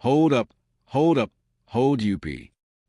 Hold up, hold up,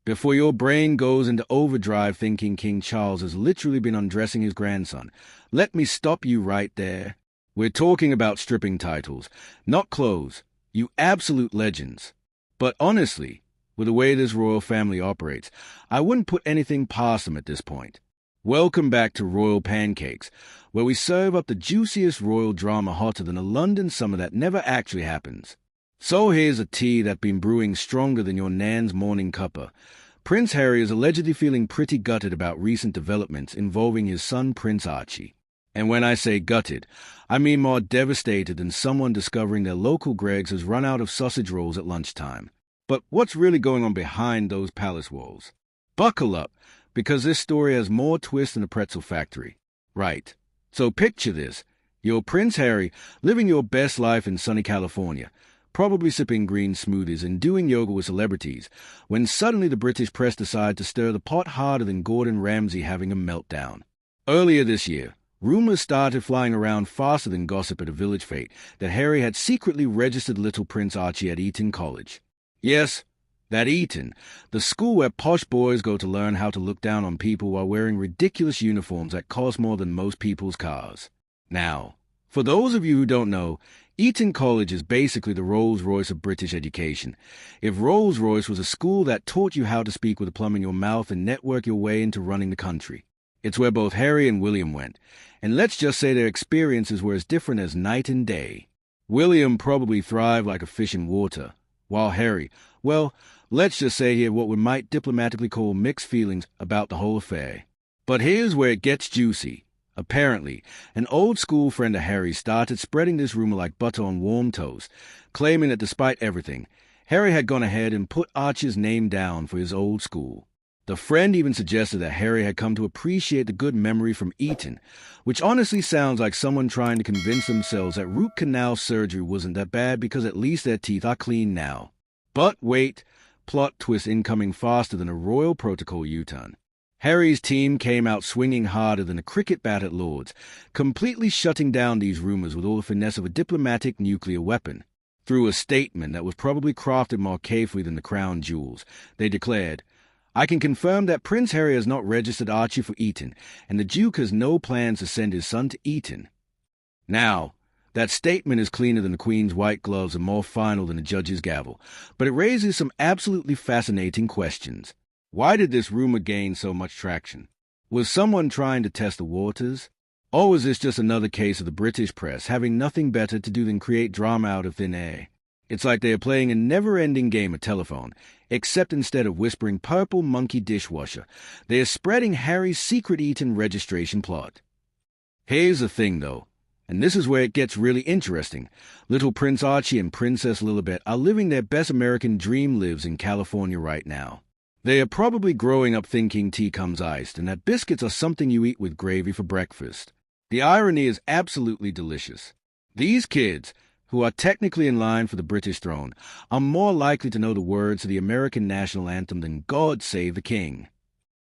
before your brain goes into overdrive thinking King Charles has literally been undressing his grandson. Let me stop you right there. We're talking about stripping titles, not clothes, you absolute legends. But honestly, with the way this royal family operates, I wouldn't put anything past them at this point. Welcome back to Royal Pancakes, where we serve up the juiciest royal drama hotter than a London summer that never actually happens. So here's a tea that's been brewing stronger than your nan's morning cuppa. Prince Harry is allegedly feeling pretty gutted about recent developments involving his son Prince Archie. And when I say gutted, I mean more devastated than someone discovering their local Greggs has run out of sausage rolls at lunchtime. But what's really going on behind those palace walls? Buckle up, because this story has more twists than a pretzel factory. Right. So picture this. You're Prince Harry, living your best life in sunny California, probably sipping green smoothies and doing yoga with celebrities, when suddenly the British press decide to stir the pot harder than Gordon Ramsay having a meltdown. Earlier this year, rumors started flying around faster than gossip at a village fete that Harry had secretly registered little Prince Archie at Eton College. Yes, that Eton, the school where posh boys go to learn how to look down on people while wearing ridiculous uniforms that cost more than most people's cars. Now, for those of you who don't know, Eton College is basically the Rolls-Royce of British education. If Rolls-Royce was a school that taught you how to speak with a plum in your mouth and network your way into running the country. It's where both Harry and William went, and let's just say their experiences were as different as night and day. William probably thrived like a fish in water, while Harry, well, let's just say he had what we might diplomatically call mixed feelings about the whole affair. But here's where it gets juicy. Apparently, an old-school friend of Harry started spreading this rumor like butter on warm toast, claiming that despite everything, Harry had gone ahead and put Archie's name down for his old school. The friend even suggested that Harry had come to appreciate the good memory from Eton, which honestly sounds like someone trying to convince themselves that root canal surgery wasn't that bad because at least their teeth are clean now. But wait, plot twist incoming faster than a royal protocol U-turn. Harry's team came out swinging harder than a cricket bat at Lord's, completely shutting down these rumors with all the finesse of a diplomatic nuclear weapon. Through a statement that was probably crafted more carefully than the crown jewels, they declared, "I can confirm that Prince Harry has not registered Archie for Eton, and the Duke has no plans to send his son to Eton." Now, that statement is cleaner than the Queen's white gloves and more final than a judge's gavel, but it raises some absolutely fascinating questions. Why did this rumor gain so much traction? Was someone trying to test the waters? Or was this just another case of the British press having nothing better to do than create drama out of thin air? It's like they are playing a never-ending game of telephone, except instead of whispering purple monkey dishwasher, they are spreading Harry's secret Eton registration plot. Here's the thing, though, and this is where it gets really interesting. Little Prince Archie and Princess Lilibet are living their best American dream lives in California right now. They are probably growing up thinking tea comes iced and that biscuits are something you eat with gravy for breakfast. The irony is absolutely delicious. These kids, who are technically in line for the British throne, are more likely to know the words to the American national anthem than God Save the King.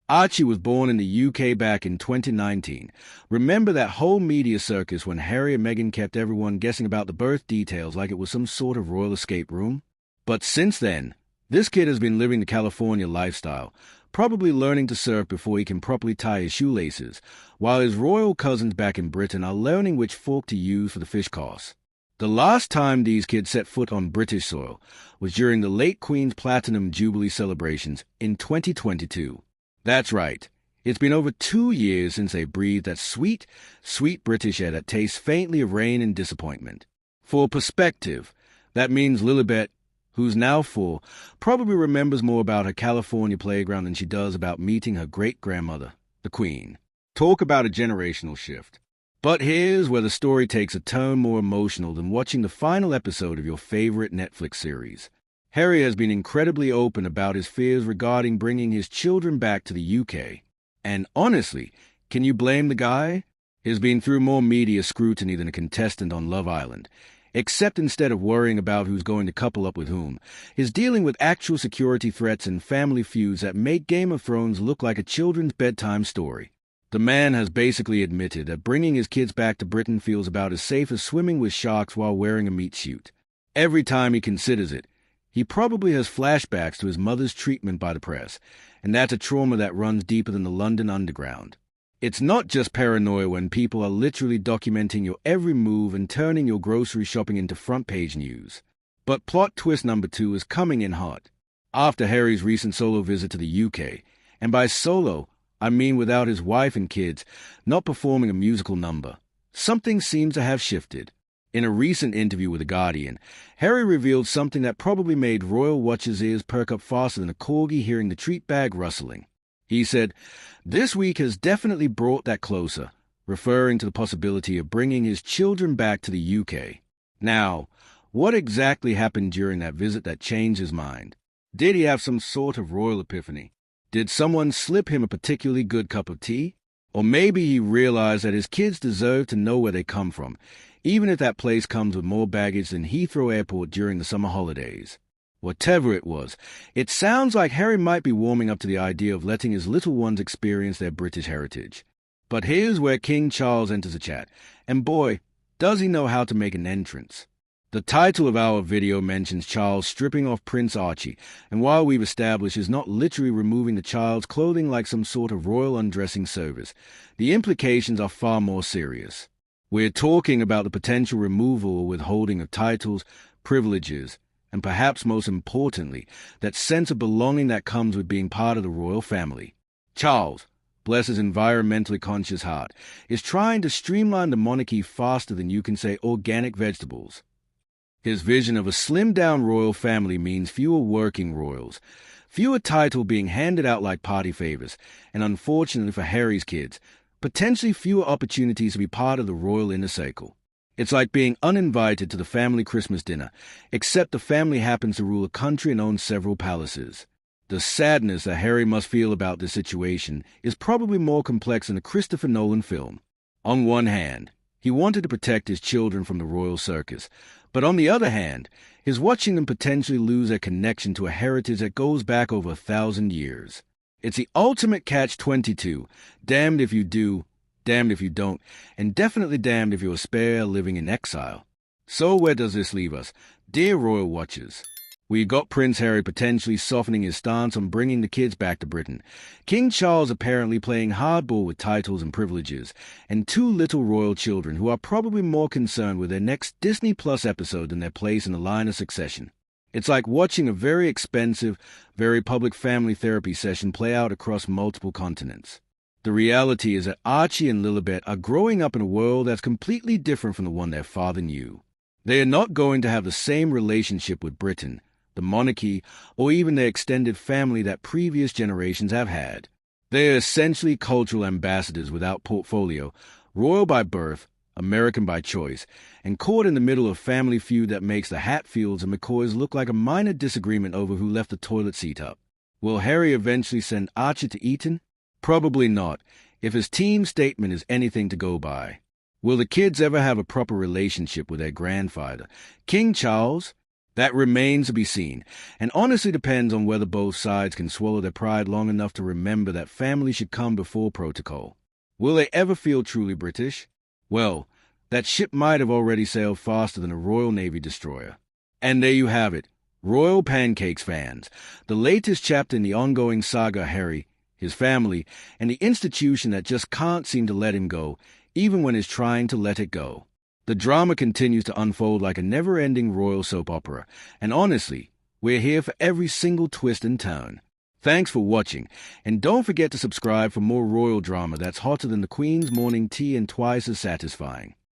Archie was born in the UK back in 2019. Remember that whole media circus when Harry and Meghan kept everyone guessing about the birth details like it was some sort of royal escape room? But since then, this kid has been living the California lifestyle, probably learning to surf before he can properly tie his shoelaces, while his royal cousins back in Britain are learning which fork to use for the fish course. The last time these kids set foot on British soil was during the late Queen's Platinum Jubilee celebrations in 2022. That's right. It's been over 2 years since they breathed that sweet, sweet British air that tastes faintly of rain and disappointment. For perspective, that means Lilibet, who's now 4, probably remembers more about her California playground than she does about meeting her great-grandmother, the Queen. Talk about a generational shift. But here's where the story takes a turn more emotional than watching the final episode of your favorite Netflix series. Harry has been incredibly open about his fears regarding bringing his children back to the UK. And honestly, can you blame the guy? He's been through more media scrutiny than a contestant on Love Island. Except instead of worrying about who's going to couple up with whom, he's dealing with actual security threats and family feuds that make Game of Thrones look like a children's bedtime story. The man has basically admitted that bringing his kids back to Britain feels about as safe as swimming with sharks while wearing a meat suit. Every time he considers it, He probably has flashbacks to his mother's treatment by the press, and that's a trauma that runs deeper than the London Underground. It's not just paranoia when people are literally documenting your every move and turning your grocery shopping into front-page news. But plot twist number 2 is coming in hot. After Harry's recent solo visit to the UK, and by solo, I mean without his wife and kids, not performing a musical number, something seems to have shifted. In a recent interview with The Guardian, Harry revealed something that probably made royal watchers' ears perk up faster than a corgi hearing the treat bag rustling. He said, "This week has definitely brought that closer," referring to the possibility of bringing his children back to the UK. Now, what exactly happened during that visit that changed his mind? Did he have some sort of royal epiphany? Did someone slip him a particularly good cup of tea? Or maybe he realized that his kids deserve to know where they come from, even if that place comes with more baggage than Heathrow Airport during the summer holidays. Whatever it was, it sounds like Harry might be warming up to the idea of letting his little ones experience their British heritage. But here's where King Charles enters the chat, and boy, does he know how to make an entrance. The title of our video mentions Charles stripping off Prince Archie, and while we've established is not literally removing the child's clothing like some sort of royal undressing service, the implications are far more serious. We're talking about the potential removal or withholding of titles, privileges, and perhaps most importantly, that sense of belonging that comes with being part of the royal family. Charles, bless his environmentally conscious heart, is trying to streamline the monarchy faster than you can say organic vegetables. His vision of a slimmed-down royal family means fewer working royals, fewer titles being handed out like party favors, and unfortunately for Harry's kids, potentially fewer opportunities to be part of the royal inner circle. It's like being uninvited to the family Christmas dinner, except the family happens to rule a country and own several palaces. The sadness that Harry must feel about this situation is probably more complex than a Christopher Nolan film. On one hand, he wanted to protect his children from the royal circus, but on the other hand, he's watching them potentially lose their connection to a heritage that goes back over 1,000 years. It's the ultimate catch-22, damned if you do, damned if you don't, and definitely damned if you're a spare living in exile. So where does this leave us, dear royal watchers? We got Prince Harry potentially softening his stance on bringing the kids back to Britain, King Charles apparently playing hardball with titles and privileges, and 2 little royal children who are probably more concerned with their next Disney Plus episode than their place in the line of succession. It's like watching a very expensive, very public family therapy session play out across multiple continents. The reality is that Archie and Lilibet are growing up in a world that's completely different from the one their father knew. They are not going to have the same relationship with Britain, the monarchy, or even their extended family that previous generations have had. They are essentially cultural ambassadors without portfolio, royal by birth, American by choice, and caught in the middle of a family feud that makes the Hatfields and McCoys look like a minor disagreement over who left the toilet seat up. Will Harry eventually send Archie to Eton? Probably not, if his team statement is anything to go by. Will the kids ever have a proper relationship with their grandfather, King Charles? That remains to be seen, and honestly depends on whether both sides can swallow their pride long enough to remember that family should come before protocol. Will they ever feel truly British? Well, that ship might have already sailed faster than a Royal Navy destroyer. And there you have it, Royal Pancakes fans, the latest chapter in the ongoing saga of Harry, his family, and the institution that just can't seem to let him go, even when he's trying to let it go. The drama continues to unfold like a never-ending royal soap opera, and honestly, we're here for every single twist and turn. Thanks for watching, and don't forget to subscribe for more royal drama that's hotter than the Queen's morning tea and twice as satisfying.